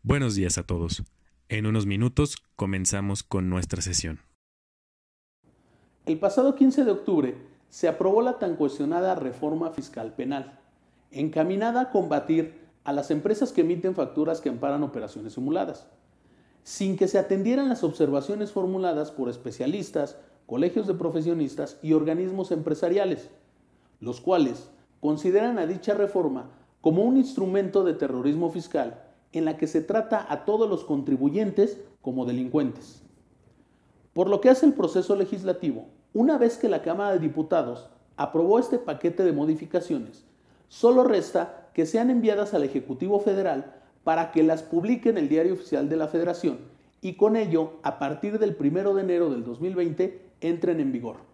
Buenos días a todos. En unos minutos comenzamos con nuestra sesión. El pasado 15 de octubre se aprobó la tan cuestionada reforma fiscal penal, encaminada a combatir a las empresas que emiten facturas que amparan operaciones simuladas, sin que se atendieran las observaciones formuladas por especialistas, colegios de profesionistas y organismos empresariales, los cuales consideran a dicha reforma como un instrumento de terrorismo fiscal en la que se trata a todos los contribuyentes como delincuentes. Por lo que hace el proceso legislativo, una vez que la Cámara de Diputados aprobó este paquete de modificaciones, solo resta que sean enviadas al Ejecutivo Federal para que las publique en el Diario Oficial de la Federación y con ello, a partir del 1 de enero del 2020, entren en vigor.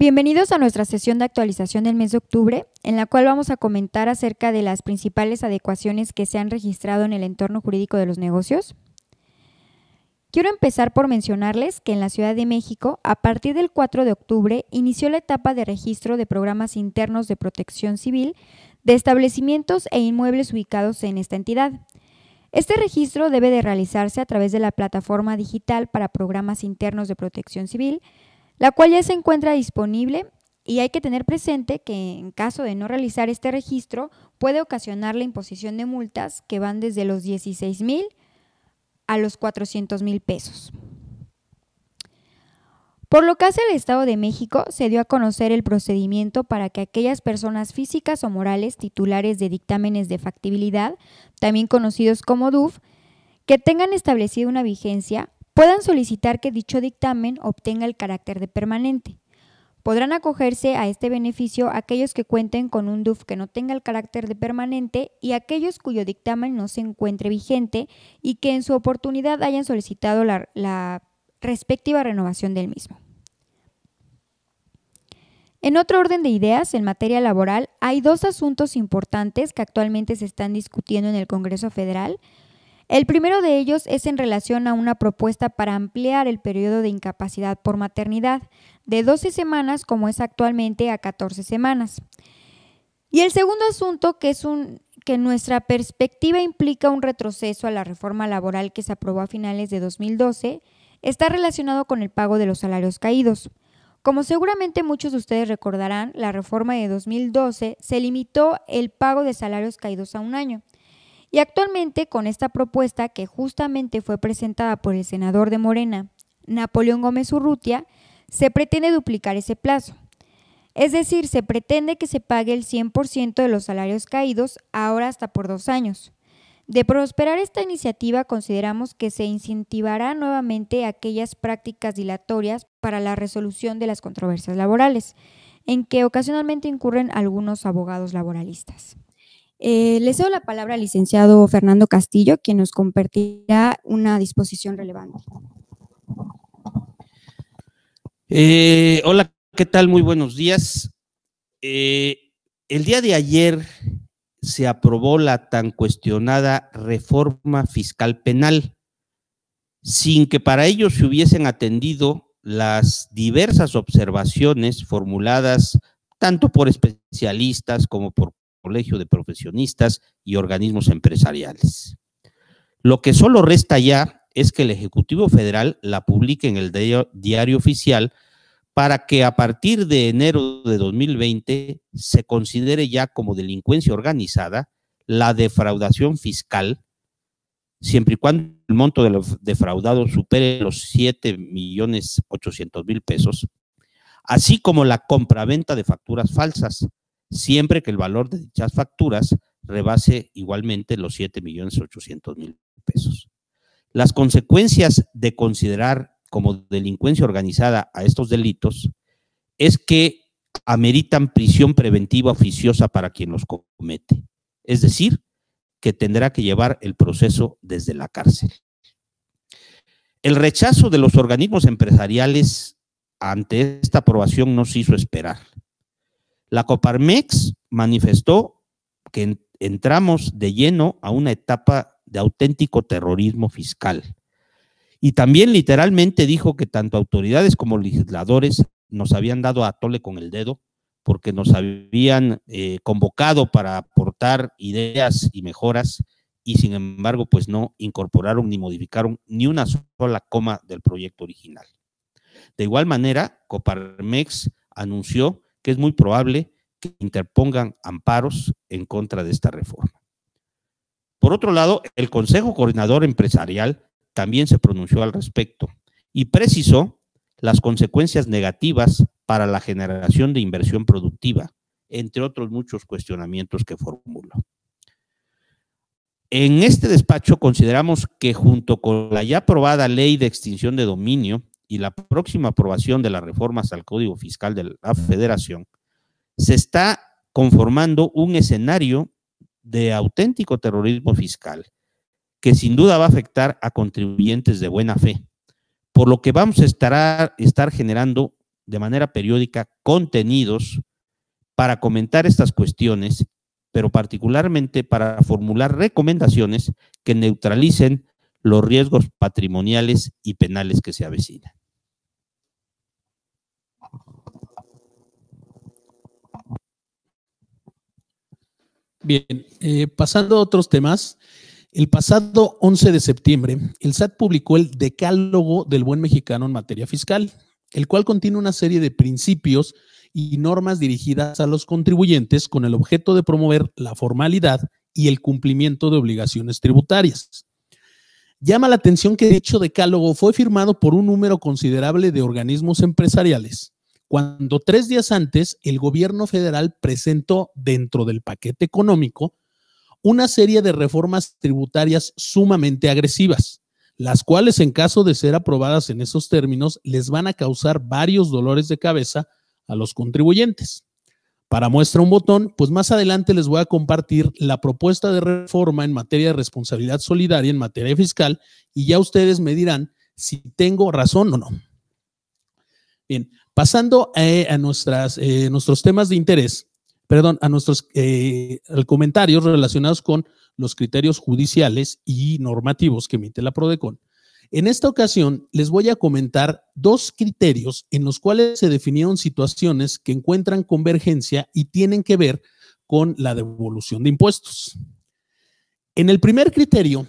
Bienvenidos a nuestra sesión de actualización del mes de octubre, en la cual vamos a comentar acerca de las principales adecuaciones que se han registrado en el entorno jurídico de los negocios. Quiero empezar por mencionarles que en la Ciudad de México, a partir del 4 de octubre, inició la etapa de registro de programas internos de protección civil de establecimientos e inmuebles ubicados en esta entidad. Este registro debe de realizarse a través de la plataforma digital para programas internos de protección civil, la cual ya se encuentra disponible y hay que tener presente que en caso de no realizar este registro puede ocasionar la imposición de multas que van desde los 16,000 a los 400,000 pesos. Por lo que hace el Estado de México, se dio a conocer el procedimiento para que aquellas personas físicas o morales titulares de dictámenes de factibilidad, también conocidos como DUF, que tengan establecida una vigencia, puedan solicitar que dicho dictamen obtenga el carácter de permanente. Podrán acogerse a este beneficio aquellos que cuenten con un DUF que no tenga el carácter de permanente y aquellos cuyo dictamen no se encuentre vigente y que en su oportunidad hayan solicitado la respectiva renovación del mismo. En otro orden de ideas, en materia laboral, hay dos asuntos importantes que actualmente se están discutiendo en el Congreso Federal. El primero de ellos es en relación a una propuesta para ampliar el periodo de incapacidad por maternidad de 12 semanas, como es actualmente, a 14 semanas. Y el segundo asunto, que en nuestra perspectiva implica un retroceso a la reforma laboral que se aprobó a finales de 2012, está relacionado con el pago de los salarios caídos. Como seguramente muchos de ustedes recordarán, la reforma de 2012 se limitó el pago de salarios caídos a un año. Y actualmente, con esta propuesta que justamente fue presentada por el senador de Morena, Napoleón Gómez Urrutia, se pretende duplicar ese plazo. Es decir, se pretende que se pague el 100% de los salarios caídos, ahora hasta por 2 años. De prosperar esta iniciativa, consideramos que se incentivará nuevamente aquellas prácticas dilatorias para la resolución de las controversias laborales, en que ocasionalmente incurren algunos abogados laboralistas. Le cedo la palabra al licenciado Fernando Castillo, quien nos compartirá una disposición relevante. Hola, ¿qué tal? Muy buenos días. El día de ayer se aprobó la tan cuestionada reforma fiscal penal, sin que para ello se hubiesen atendido las diversas observaciones formuladas tanto por especialistas como por colegio de profesionistas y organismos empresariales. Lo que solo resta ya es que el Ejecutivo Federal la publique en el Diario Oficial para que a partir de enero de 2020 se considere ya como delincuencia organizada la defraudación fiscal, siempre y cuando el monto de lo defraudado supere los 7,800,000 pesos, así como la compraventa de facturas falsas, siempre que el valor de dichas facturas rebase igualmente los 7,800,000 pesos. Las consecuencias de considerar como delincuencia organizada a estos delitos es que ameritan prisión preventiva oficiosa para quien los comete, es decir, que tendrá que llevar el proceso desde la cárcel. El rechazo de los organismos empresariales ante esta aprobación no se hizo esperar. La Coparmex manifestó que entramos de lleno a una etapa de auténtico terrorismo fiscal Y también literalmente dijo que tanto autoridades como legisladores nos habían dado a tole con el dedo porque nos habían convocado para aportar ideas y mejoras y sin embargo pues no incorporaron ni modificaron ni una sola coma del proyecto original. De igual manera, Coparmex anunció que es muy probable que interpongan amparos en contra de esta reforma. Por otro lado, el Consejo Coordinador Empresarial también se pronunció al respecto y precisó las consecuencias negativas para la generación de inversión productiva, entre otros muchos cuestionamientos que formuló. En este despacho consideramos que junto con la ya aprobada ley de extinción de dominio y la próxima aprobación de las reformas al Código Fiscal de la Federación, se está conformando un escenario de auténtico terrorismo fiscal que sin duda va a afectar a contribuyentes de buena fe, por lo que vamos a estar generando de manera periódica contenidos para comentar estas cuestiones, pero particularmente para formular recomendaciones que neutralicen los riesgos patrimoniales y penales que se avecinan. Bien, pasando a otros temas, el pasado 11 de septiembre, el SAT publicó el Decálogo del Buen Mexicano en materia fiscal, el cual contiene una serie de principios y normas dirigidas a los contribuyentes con el objeto de promover la formalidad y el cumplimiento de obligaciones tributarias. Llama la atención que dicho decálogo fue firmado por un número considerable de organismos empresariales, cuando 3 días antes el gobierno federal presentó dentro del paquete económico una serie de reformas tributarias sumamente agresivas, las cuales en caso de ser aprobadas en esos términos les van a causar varios dolores de cabeza a los contribuyentes. Para muestra un botón, pues más adelante les voy a compartir la propuesta de reforma en materia de responsabilidad solidaria en materia fiscal y ya ustedes me dirán si tengo razón o no. Bien, pasando a nuestros temas de interés, a nuestros comentarios relacionados con los criterios judiciales y normativos que emite la PRODECON. En esta ocasión les voy a comentar 2 criterios en los cuales se definieron situaciones que encuentran convergencia y tienen que ver con la devolución de impuestos. En el primer criterio,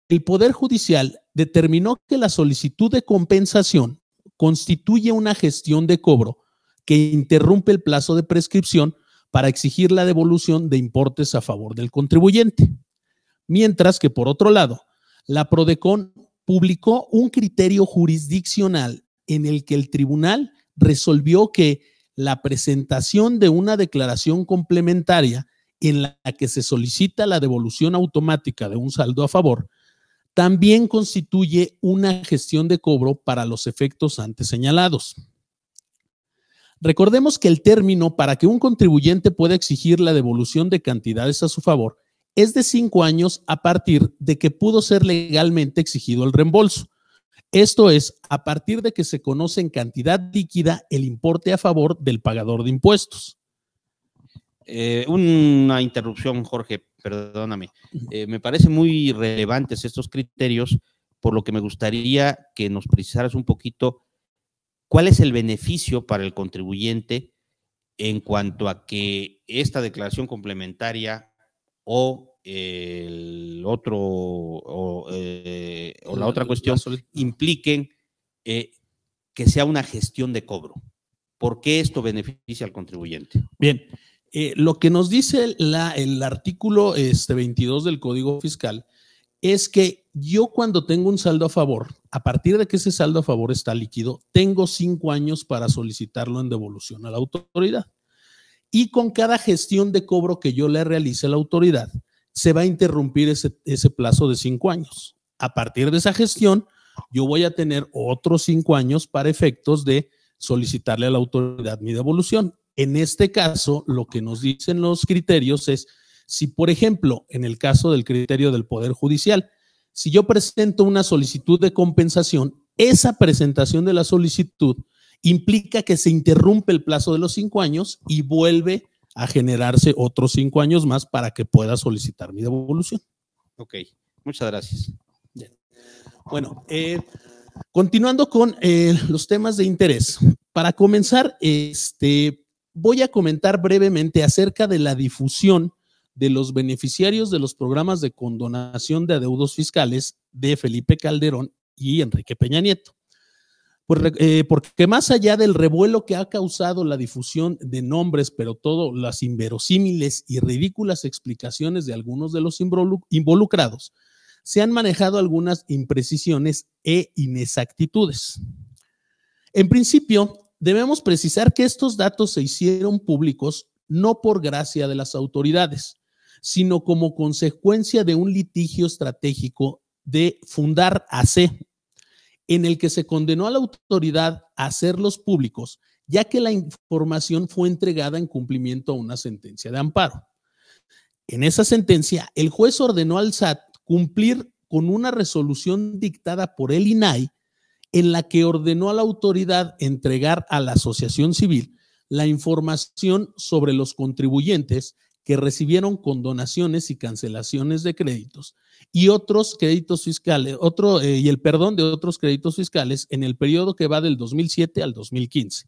el Poder Judicial determinó que la solicitud de compensación constituye una gestión de cobro que interrumpe el plazo de prescripción para exigir la devolución de importes a favor del contribuyente. Mientras que, por otro lado, la PRODECON publicó un criterio jurisdiccional en el que el tribunal resolvió que la presentación de una declaración complementaria en la que se solicita la devolución automática de un saldo a favor también constituye una gestión de cobro para los efectos antes señalados. Recordemos que el término para que un contribuyente pueda exigir la devolución de cantidades a su favor es de 5 años a partir de que pudo ser legalmente exigido el reembolso. Esto es, a partir de que se conoce en cantidad líquida el importe a favor del pagador de impuestos. Una interrupción, Jorge, perdóname. Me parecen muy relevantes estos criterios, por lo que me gustaría que nos precisaras un poquito cuál es el beneficio para el contribuyente en cuanto a que esta declaración complementaria o la otra cuestión impliquen que sea una gestión de cobro. ¿Por qué esto beneficia al contribuyente? Bien, lo que nos dice el artículo 22 del Código Fiscal es que yo cuando tengo un saldo a favor, a partir de que ese saldo a favor está líquido, tengo 5 años para solicitarlo en devolución a la autoridad. Y con cada gestión de cobro que yo le realice a la autoridad, se va a interrumpir ese plazo de 5 años. A partir de esa gestión, yo voy a tener otros 5 años para efectos de solicitarle a la autoridad mi devolución. En este caso, lo que nos dicen los criterios es, si por ejemplo, en el caso del criterio del Poder Judicial, si yo presento una solicitud de compensación, esa presentación de la solicitud implica que se interrumpe el plazo de los 5 años y vuelve a generarse otros 5 años más para que pueda solicitar mi devolución. Ok, muchas gracias. Bien. Bueno, Continuando con los temas de interés. Para comenzar, voy a comentar brevemente acerca de la difusión de los beneficiarios de los programas de condonación de adeudos fiscales de Felipe Calderón y Enrique Peña Nieto. Porque más allá del revuelo que ha causado la difusión de nombres, pero todo las inverosímiles y ridículas explicaciones de algunos de los involucrados, se han manejado algunas imprecisiones e inexactitudes. En principio, debemos precisar que estos datos se hicieron públicos no por gracia de las autoridades, sino como consecuencia de un litigio estratégico de Fundar AC, en el que se condenó a la autoridad a hacerlos públicos, ya que la información fue entregada en cumplimiento a una sentencia de amparo. En esa sentencia, el juez ordenó al SAT cumplir con una resolución dictada por el INAI, en la que ordenó a la autoridad entregar a la asociación civil la información sobre los contribuyentes que recibieron condonaciones y cancelaciones de créditos y otros créditos fiscales, y el perdón de otros créditos fiscales en el periodo que va del 2007 al 2015.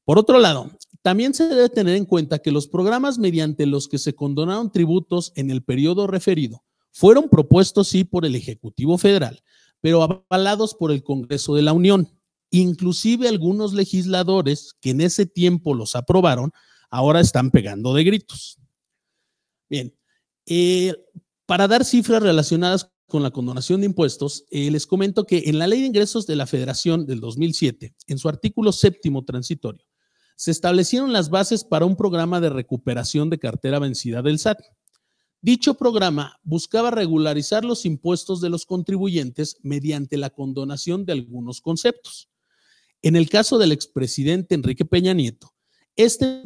Por otro lado, también se debe tener en cuenta que los programas mediante los que se condonaron tributos en el periodo referido fueron propuestos sí por el Ejecutivo Federal, pero avalados por el Congreso de la Unión. Inclusive algunos legisladores que en ese tiempo los aprobaron, ahora están pegando de gritos. Bien, para dar cifras relacionadas con la condonación de impuestos, les comento que en la Ley de Ingresos de la Federación del 2007, en su artículo 7º transitorio, se establecieron las bases para un programa de recuperación de cartera vencida del SAT. Dicho programa buscaba regularizar los impuestos de los contribuyentes mediante la condonación de algunos conceptos. En el caso del expresidente Enrique Peña Nieto,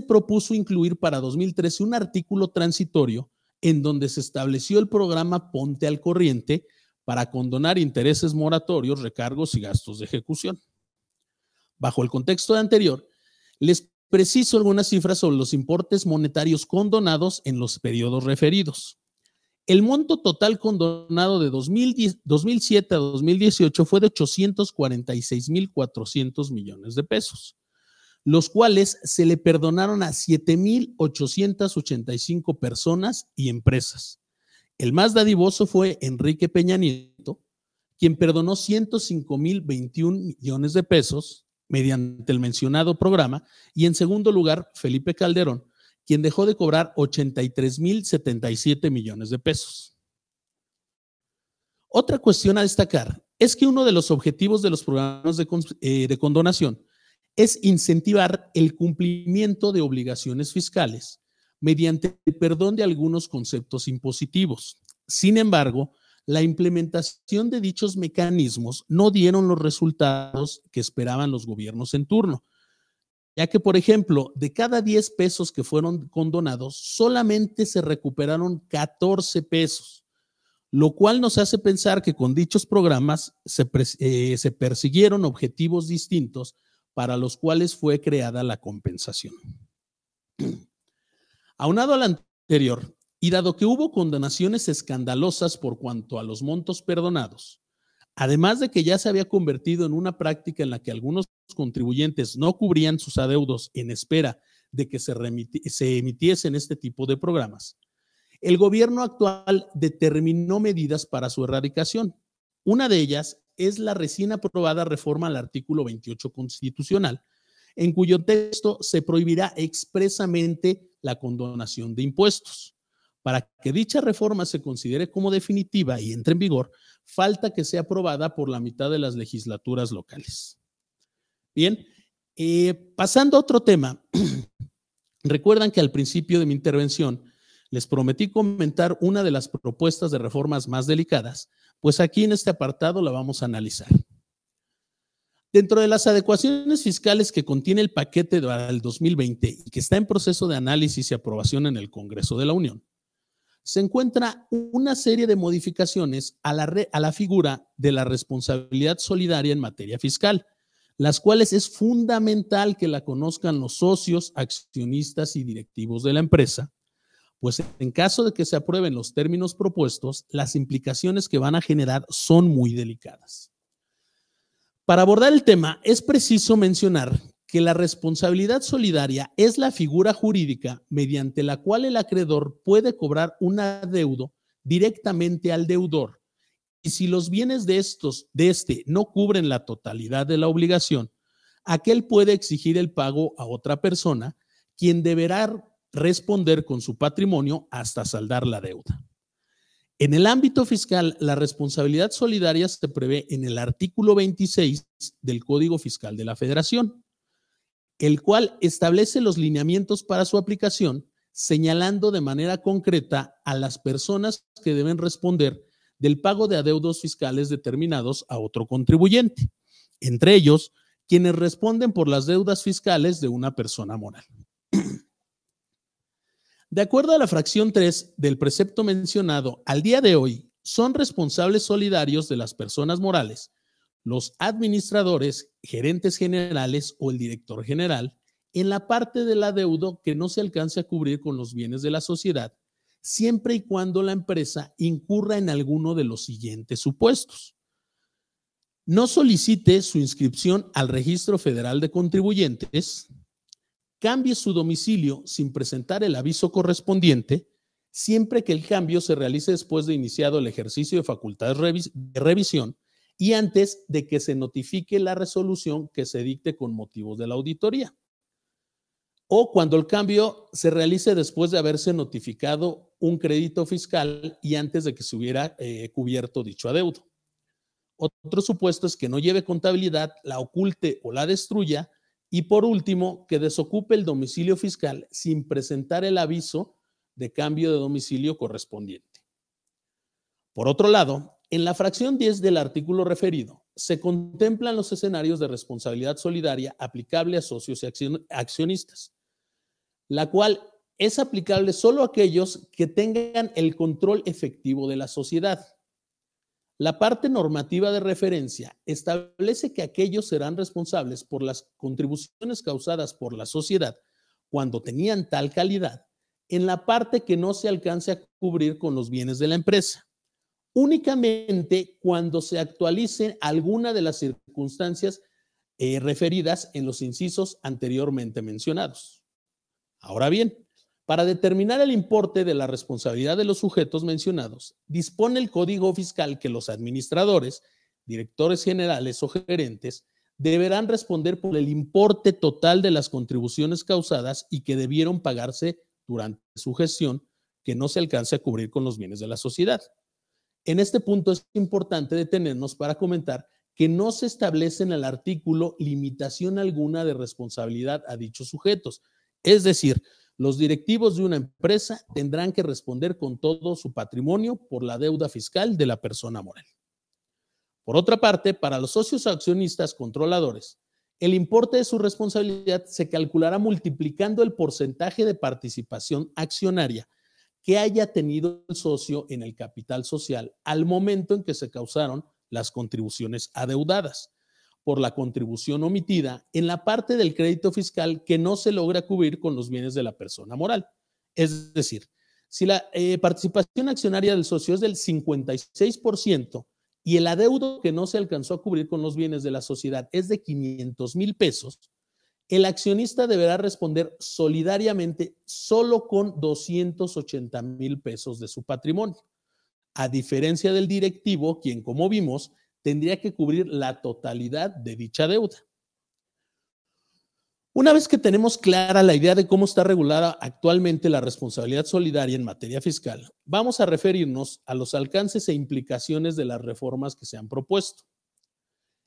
propuso incluir para 2013 un artículo transitorio en donde se estableció el programa Ponte al Corriente para condonar intereses moratorios, recargos y gastos de ejecución. Bajo el contexto anterior, les preciso algunas cifras sobre los importes monetarios condonados en los periodos referidos. El monto total condonado de 2007 a 2018 fue de 846,400 millones de pesos, los cuales se le perdonaron a 7,885 personas y empresas. El más dadivoso fue Enrique Peña Nieto, quien perdonó 105,021 millones de pesos mediante el mencionado programa, y en segundo lugar, Felipe Calderón, quien dejó de cobrar 83,077 millones de pesos. Otra cuestión a destacar es que uno de los objetivos de los programas de condonación es incentivar el cumplimiento de obligaciones fiscales mediante el perdón de algunos conceptos impositivos. Sin embargo, la implementación de dichos mecanismos no dieron los resultados que esperaban los gobiernos en turno, ya que, por ejemplo, de cada 10 pesos que fueron condonados, solamente se recuperaron 14 pesos, lo cual nos hace pensar que con dichos programas se persiguieron objetivos distintos para los cuales fue creada la compensación. Aunado al anterior, y dado que hubo condonaciones escandalosas por cuanto a los montos perdonados, además de que ya se había convertido en una práctica en la que algunos contribuyentes no cubrían sus adeudos en espera de que se emitiesen este tipo de programas, el gobierno actual determinó medidas para su erradicación. Una de ellas es la recién aprobada reforma al artículo 28 constitucional, en cuyo texto se prohibirá expresamente la condonación de impuestos. Para que dicha reforma se considere como definitiva y entre en vigor, falta que sea aprobada por la mitad de las legislaturas locales. Bien, pasando a otro tema, recuerdan que al principio de mi intervención les prometí comentar una de las propuestas de reformas más delicadas, pues aquí en este apartado la vamos a analizar. Dentro de las adecuaciones fiscales que contiene el paquete del 2020 y que está en proceso de análisis y aprobación en el Congreso de la Unión, se encuentra una serie de modificaciones a la figura de la responsabilidad solidaria en materia fiscal, las cuales es fundamental que la conozcan los socios, accionistas y directivos de la empresa, pues en caso de que se aprueben los términos propuestos, las implicaciones que van a generar son muy delicadas. Para abordar el tema, es preciso mencionar que la responsabilidad solidaria es la figura jurídica mediante la cual el acreedor puede cobrar un adeudo directamente al deudor. Y si los bienes de este no cubren la totalidad de la obligación, aquel puede exigir el pago a otra persona, quien deberá responder con su patrimonio hasta saldar la deuda. En el ámbito fiscal, la responsabilidad solidaria se prevé en el artículo 26 del Código Fiscal de la Federación, el cual establece los lineamientos para su aplicación, señalando de manera concreta a las personas que deben responder del pago de adeudos fiscales determinados a otro contribuyente, entre ellos quienes responden por las deudas fiscales de una persona moral. De acuerdo a la fracción 3 del precepto mencionado, al día de hoy son responsables solidarios de las personas morales los administradores, gerentes generales o el director general en la parte del adeudo que no se alcance a cubrir con los bienes de la sociedad, siempre y cuando la empresa incurra en alguno de los siguientes supuestos. No solicite su inscripción al Registro Federal de Contribuyentes, cambie su domicilio sin presentar el aviso correspondiente, siempre que el cambio se realice después de iniciado el ejercicio de facultades de revisión y antes de que se notifique la resolución que se dicte con motivos de la auditoría. O cuando el cambio se realice después de haberse notificado un crédito fiscal y antes de que se hubiera cubierto dicho adeudo. Otro supuesto es que no lleve contabilidad, la oculte o la destruya. Y por último, que desocupe el domicilio fiscal sin presentar el aviso de cambio de domicilio correspondiente. Por otro lado, en la fracción 10 del artículo referido, se contemplan los escenarios de responsabilidad solidaria aplicable a socios y accionistas, la cual es aplicable solo a aquellos que tengan el control efectivo de la sociedad. La parte normativa de referencia establece que aquellos serán responsables por las contribuciones causadas por la sociedad cuando tenían tal calidad, en la parte que no se alcance a cubrir con los bienes de la empresa, únicamente cuando se actualicen alguna de las circunstancias referidas en los incisos anteriormente mencionados. Ahora bien, para determinar el importe de la responsabilidad de los sujetos mencionados, dispone el Código Fiscal que los administradores, directores generales o gerentes deberán responder por el importe total de las contribuciones causadas y que debieron pagarse durante su gestión que no se alcance a cubrir con los bienes de la sociedad. En este punto es importante detenernos para comentar que no se establece en el artículo limitación alguna de responsabilidad a dichos sujetos, es decir, los directivos de una empresa tendrán que responder con todo su patrimonio por la deuda fiscal de la persona moral. Por otra parte, para los socios accionistas controladores, el importe de su responsabilidad se calculará multiplicando el porcentaje de participación accionaria que haya tenido el socio en el capital social al momento en que se causaron las contribuciones adeudadas por la contribución omitida en la parte del crédito fiscal que no se logra cubrir con los bienes de la persona moral. Es decir, si la participación accionaria del socio es del 56% y el adeudo que no se alcanzó a cubrir con los bienes de la sociedad es de 500,000 pesos, el accionista deberá responder solidariamente solo con 280,000 pesos de su patrimonio, a diferencia del directivo, quien, como vimos, tendría que cubrir la totalidad de dicha deuda. Una vez que tenemos clara la idea de cómo está regulada actualmente la responsabilidad solidaria en materia fiscal, vamos a referirnos a los alcances e implicaciones de las reformas que se han propuesto.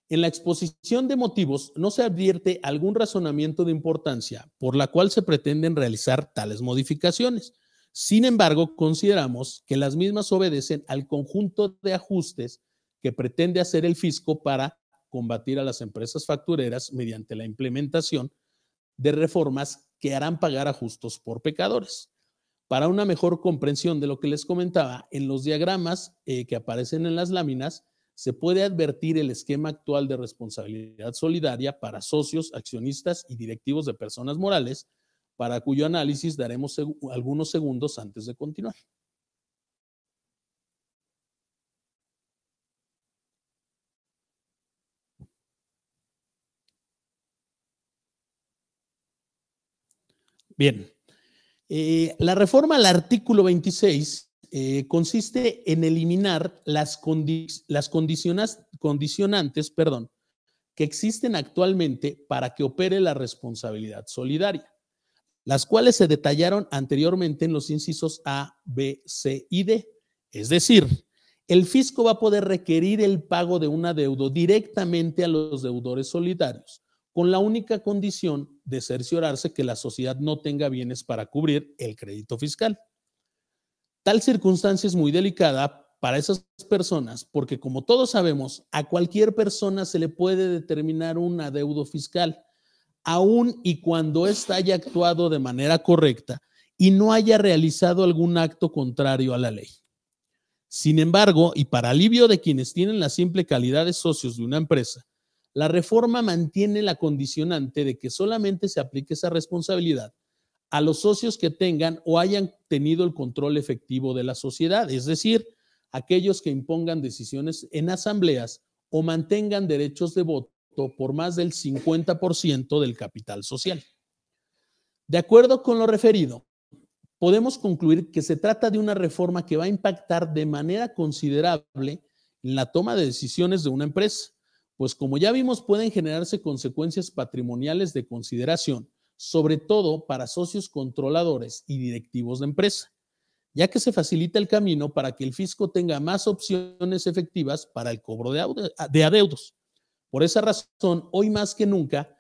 En la exposición de motivos no se advierte algún razonamiento de importancia por la cual se pretenden realizar tales modificaciones. Sin embargo, consideramos que las mismas obedecen al conjunto de ajustes que pretende hacer el fisco para combatir a las empresas factureras mediante la implementación de reformas que harán pagar a justos por pecadores. Para una mejor comprensión de lo que les comentaba, en los diagramas que aparecen en las láminas, se puede advertir el esquema actual de responsabilidad solidaria para socios, accionistas y directivos de personas morales, para cuyo análisis daremos algunos segundos antes de continuar. Bien, la reforma al artículo 26 consiste en eliminar las condicionantes, que existen actualmente para que opere la responsabilidad solidaria, las cuales se detallaron anteriormente en los incisos A, B, C y D. Es decir, el fisco va a poder requerir el pago de un adeudo directamente a los deudores solidarios, con la única condición de cerciorarse que la sociedad no tenga bienes para cubrir el crédito fiscal. Tal circunstancia es muy delicada para esas personas porque, como todos sabemos, a cualquier persona se le puede determinar un adeudo fiscal, aun y cuando ésta haya actuado de manera correcta y no haya realizado algún acto contrario a la ley. Sin embargo, y para alivio de quienes tienen la simple calidad de socios de una empresa, la reforma mantiene la condicionante de que solamente se aplique esa responsabilidad a los socios que tengan o hayan tenido el control efectivo de la sociedad, es decir, aquellos que impongan decisiones en asambleas o mantengan derechos de voto por más del 50% del capital social. De acuerdo con lo referido, podemos concluir que se trata de una reforma que va a impactar de manera considerable en la toma de decisiones de una empresa, pues como ya vimos pueden generarse consecuencias patrimoniales de consideración, sobre todo para socios controladores y directivos de empresa, ya que se facilita el camino para que el fisco tenga más opciones efectivas para el cobro de adeudos. Por esa razón, hoy más que nunca,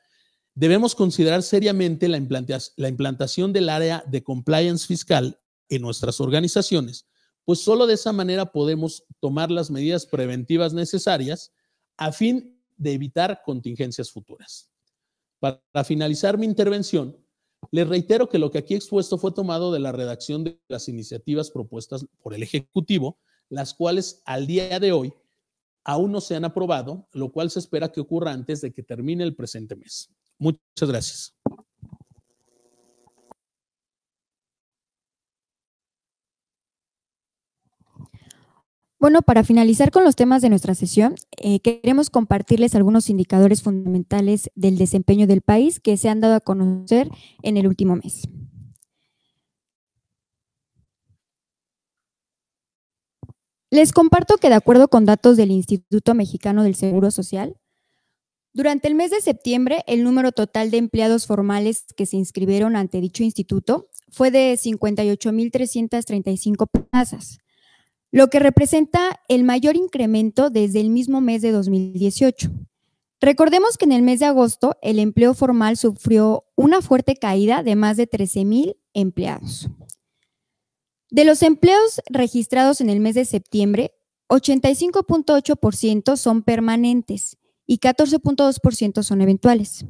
debemos considerar seriamente la implantación del área de compliance fiscal en nuestras organizaciones, pues solo de esa manera podemos tomar las medidas preventivas necesarias a fin de evitar contingencias futuras. Para finalizar mi intervención, les reitero que lo que aquí expuesto fue tomado de la redacción de las iniciativas propuestas por el Ejecutivo, las cuales al día de hoy aún no se han aprobado, lo cual se espera que ocurra antes de que termine el presente mes. Muchas gracias. Bueno, para finalizar con los temas de nuestra sesión, queremos compartirles algunos indicadores fundamentales del desempeño del país que se han dado a conocer en el último mes. Les comparto que de acuerdo con datos del Instituto Mexicano del Seguro Social, durante el mes de septiembre, el número total de empleados formales que se inscribieron ante dicho instituto fue de 58,335 plazas, lo que representa el mayor incremento desde el mismo mes de 2018. Recordemos que en el mes de agosto el empleo formal sufrió una fuerte caída de más de 13,000 empleados. De los empleos registrados en el mes de septiembre, 85,8% son permanentes y 14,2% son eventuales.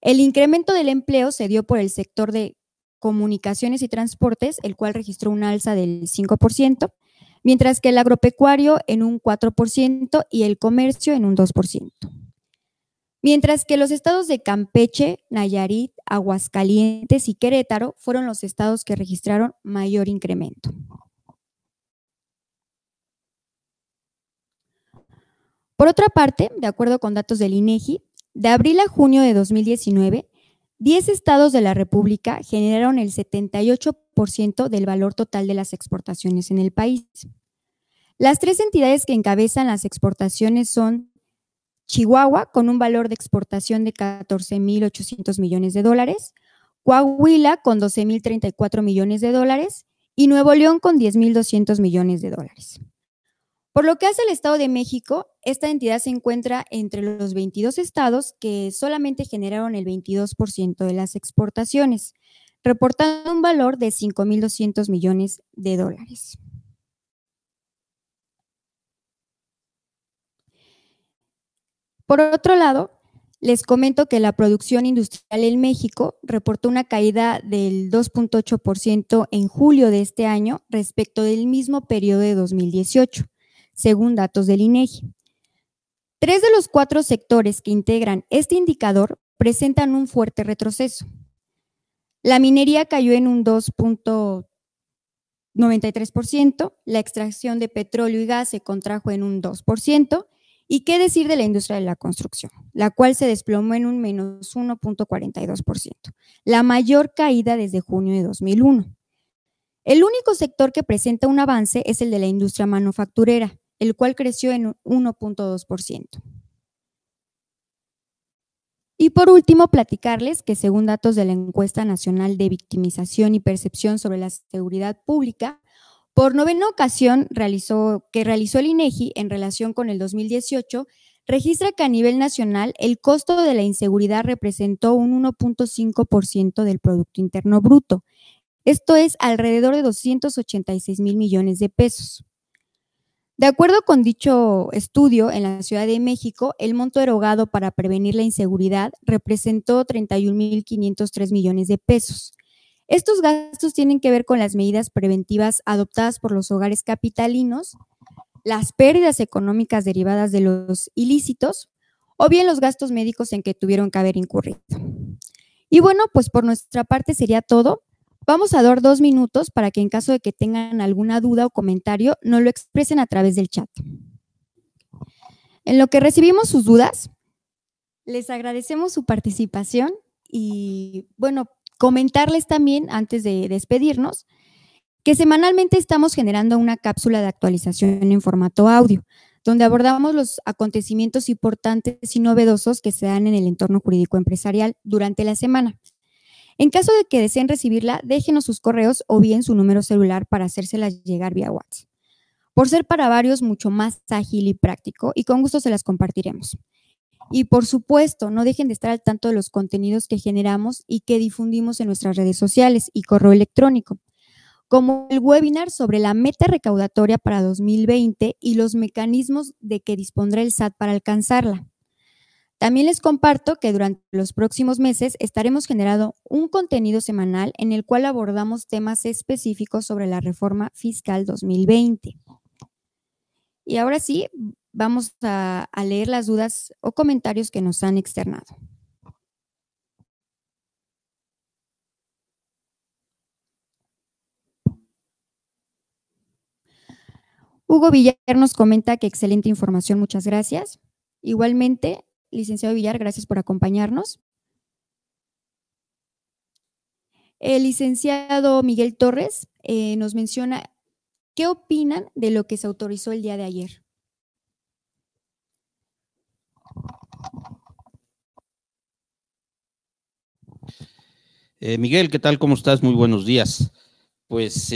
El incremento del empleo se dio por el sector de comunicaciones y transportes, el cual registró una alza del 5%, mientras que el agropecuario en un 4% y el comercio en un 2%. Mientras que los estados de Campeche, Nayarit, Aguascalientes y Querétaro fueron los estados que registraron mayor incremento. Por otra parte, de acuerdo con datos del INEGI, de abril a junio de 2019, 10 estados de la República generaron el 78% del valor total de las exportaciones en el país. Las 3 entidades que encabezan las exportaciones son Chihuahua, con un valor de exportación de 14,800 millones de dólares, Coahuila, con 12,034 millones de dólares, y Nuevo León, con 10,200 millones de dólares. Por lo que hace el Estado de México, esta entidad se encuentra entre los 22 estados que solamente generaron el 22% de las exportaciones, reportando un valor de 5,200 millones de dólares. Por otro lado, les comento que la producción industrial en México reportó una caída del 2,8% en julio de este año respecto del mismo periodo de 2018, según datos del INEGI. 3 de los 4 sectores que integran este indicador presentan un fuerte retroceso. La minería cayó en un 2,93%, la extracción de petróleo y gas se contrajo en un 2%, ¿Y qué decir de la industria de la construcción? La cual se desplomó en un menos 1.42%, la mayor caída desde junio de 2001. El único sector que presenta un avance es el de la industria manufacturera, el cual creció en 1.2%. Y por último, platicarles que según datos de la Encuesta Nacional de Victimización y Percepción sobre la Seguridad Pública, por 9ª ocasión que realizó el INEGI en relación con el 2018, registra que a nivel nacional el costo de la inseguridad representó un 1.5% del Producto Interno Bruto. Esto es alrededor de 286,000 millones de pesos. De acuerdo con dicho estudio, en la Ciudad de México, el monto erogado para prevenir la inseguridad representó 31,503 millones de pesos. Estos gastos tienen que ver con las medidas preventivas adoptadas por los hogares capitalinos, las pérdidas económicas derivadas de los ilícitos o bien los gastos médicos en que tuvieron que haber incurrido. Y bueno, pues por nuestra parte sería todo. Vamos a dar 2 minutos para que en caso de que tengan alguna duda o comentario, nos lo expresen a través del chat. En lo que recibimos sus dudas, les agradecemos su participación y bueno, comentarles también antes de despedirnos que semanalmente estamos generando una cápsula de actualización en formato audio, donde abordamos los acontecimientos importantes y novedosos que se dan en el entorno jurídico empresarial durante la semana. En caso de que deseen recibirla, déjenos sus correos o bien su número celular para hacérselas llegar vía WhatsApp. Por ser para varios mucho más ágil y práctico, y con gusto se las compartiremos. Y por supuesto, no dejen de estar al tanto de los contenidos que generamos y que difundimos en nuestras redes sociales y correo electrónico, como el webinar sobre la meta recaudatoria para 2020 y los mecanismos de que dispondrá el SAT para alcanzarla. También les comparto que durante los próximos meses estaremos generando un contenido semanal en el cual abordamos temas específicos sobre la reforma fiscal 2020. Y ahora sí, vamos a leer las dudas o comentarios que nos han externado. Hugo Villar nos comenta que excelente información, muchas gracias. Igualmente, licenciado Villar, gracias por acompañarnos. El licenciado Miguel Torres nos menciona, ¿qué opinan de lo que se autorizó el día de ayer? Miguel, ¿qué tal? ¿Cómo estás? Muy buenos días. Pues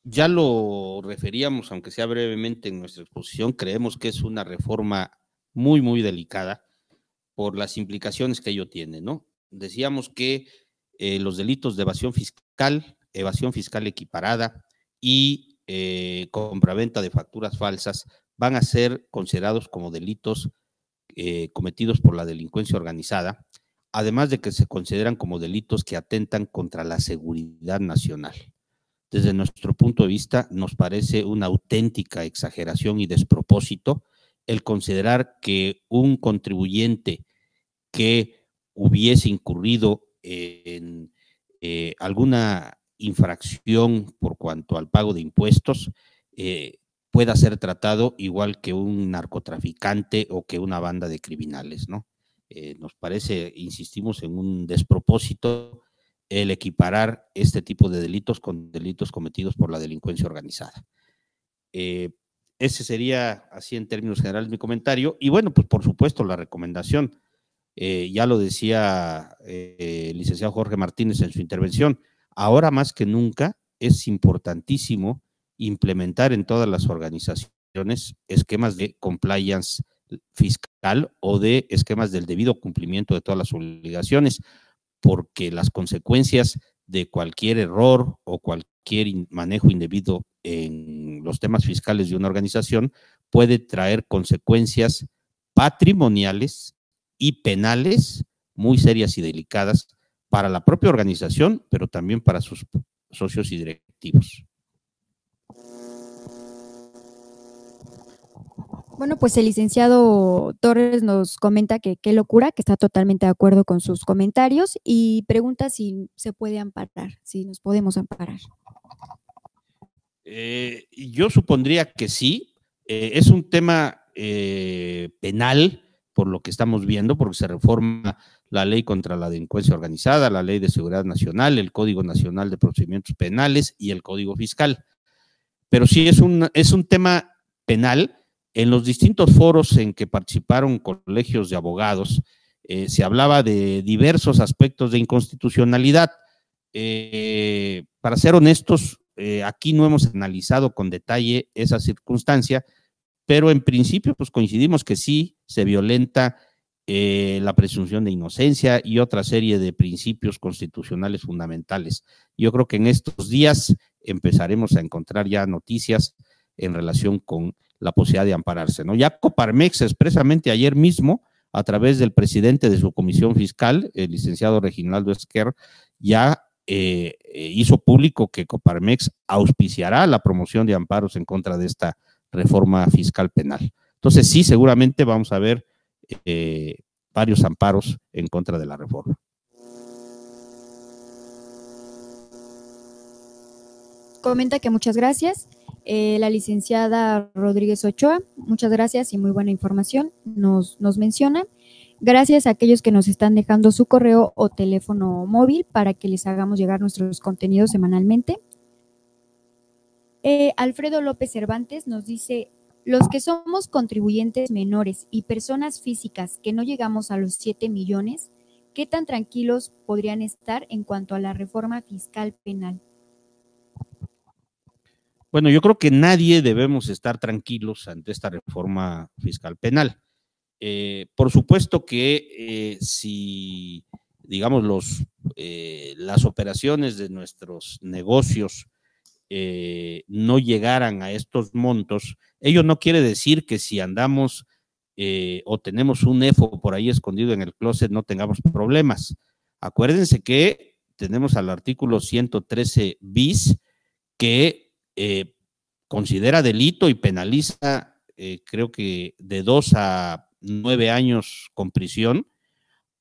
ya lo referíamos, aunque sea brevemente en nuestra exposición, creemos que es una reforma muy, muy delicada por las implicaciones que ello tiene, ¿no? Decíamos que los delitos de evasión fiscal equiparada y compraventa de facturas falsas van a ser considerados como delitos cometidos por la delincuencia organizada, además de que se consideran como delitos que atentan contra la seguridad nacional. Desde nuestro punto de vista, nos parece una auténtica exageración y despropósito el considerar que un contribuyente que hubiese incurrido en alguna infracción por cuanto al pago de impuestos pueda ser tratado igual que un narcotraficante o que una banda de criminales, ¿no? Nos parece, insistimos, en un despropósito el equiparar este tipo de delitos con delitos cometidos por la delincuencia organizada. Ese sería, así en términos generales, mi comentario. Y bueno, pues por supuesto la recomendación, ya lo decía el licenciado Jorge Martínez en su intervención, ahora más que nunca es importantísimo implementar en todas las organizaciones esquemas de compliance fiscal o de esquemas del debido cumplimiento de todas las obligaciones, porque las consecuencias de cualquier error o cualquier manejo indebido en los temas fiscales de una organización puede traer consecuencias patrimoniales y penales muy serias y delicadas para la propia organización, pero también para sus socios y directivos. Bueno, pues el licenciado Torres nos comenta que qué locura, que está totalmente de acuerdo con sus comentarios y pregunta si se puede amparar, si nos podemos amparar. Yo supondría que sí, Es un tema penal, por lo que estamos viendo, porque se reforma la ley contra la delincuencia organizada, la ley de seguridad nacional, el Código Nacional de Procedimientos Penales y el Código Fiscal. Pero sí es un tema penal. En los distintos foros en que participaron colegios de abogados, se hablaba de diversos aspectos de inconstitucionalidad. Para ser honestos, aquí no hemos analizado con detalle esa circunstancia, pero en principio pues coincidimos que sí se violenta la presunción de inocencia y otra serie de principios constitucionales fundamentales. Yo creo que en estos días empezaremos a encontrar ya noticias en relación con la posibilidad de ampararse, ¿no? Ya Coparmex expresamente ayer mismo, a través del presidente de su comisión fiscal, el licenciado Reginaldo Esquer, ya hizo público que Coparmex auspiciará la promoción de amparos en contra de esta reforma fiscal penal. Entonces sí, seguramente vamos a ver varios amparos en contra de la reforma. Comenta que muchas gracias. La licenciada Rodríguez Ochoa, muchas gracias y muy buena información, nos menciona. Gracias a aquellos que nos están dejando su correo o teléfono móvil para que les hagamos llegar nuestros contenidos semanalmente. Alfredo López Cervantes nos dice: los que somos contribuyentes menores y personas físicas que no llegamos a los 7 millones, ¿qué tan tranquilos podrían estar en cuanto a la reforma fiscal penal? Bueno, yo creo que nadie debemos estar tranquilos ante esta reforma fiscal penal. Por supuesto que si, digamos, las operaciones de nuestros negocios no llegaran a estos montos, ello no quiere decir que si andamos o tenemos un EFO por ahí escondido en el closet no tengamos problemas. Acuérdense que tenemos al artículo 113 bis que considera delito y penaliza, creo que de 2 a 9 años con prisión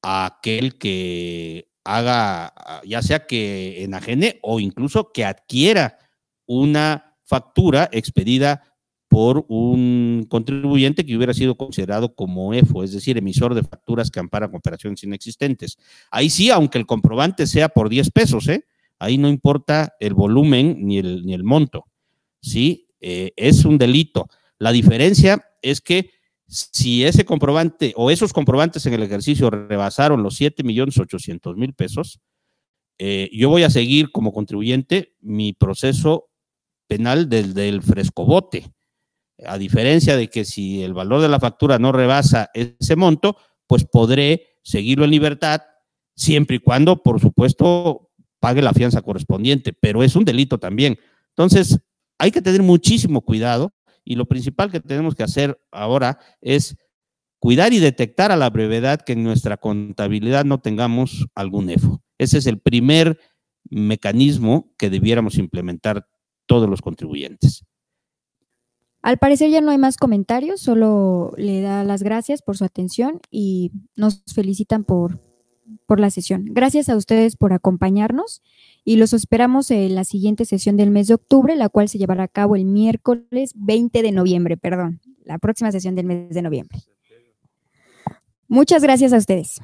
a aquel que haga, ya sea que enajene o incluso que adquiera una factura expedida por un contribuyente que hubiera sido considerado como EFO, es decir, emisor de facturas que amparan operaciones inexistentes. Ahí sí, aunque el comprobante sea por 10 pesos, ahí no importa el volumen ni el monto, ¿sí? Es un delito. La diferencia es que si ese comprobante o esos comprobantes en el ejercicio rebasaron los 7,800,000 pesos, yo voy a seguir como contribuyente mi proceso penal del frescobote. A diferencia de que si el valor de la factura no rebasa ese monto, pues podré seguirlo en libertad, siempre y cuando, por supuesto, pague la fianza correspondiente, pero es un delito también. Entonces, hay que tener muchísimo cuidado y lo principal que tenemos que hacer ahora es cuidar y detectar a la brevedad que en nuestra contabilidad no tengamos algún EFO. Ese es el primer mecanismo que debiéramos implementar todos los contribuyentes. Al parecer ya no hay más comentarios, solo le da las gracias por su atención y nos felicitan por la sesión. Gracias a ustedes por acompañarnos y los esperamos en la siguiente sesión del mes de octubre, la cual se llevará a cabo el miércoles 20 de noviembre, la próxima sesión del mes de noviembre. Muchas gracias a ustedes.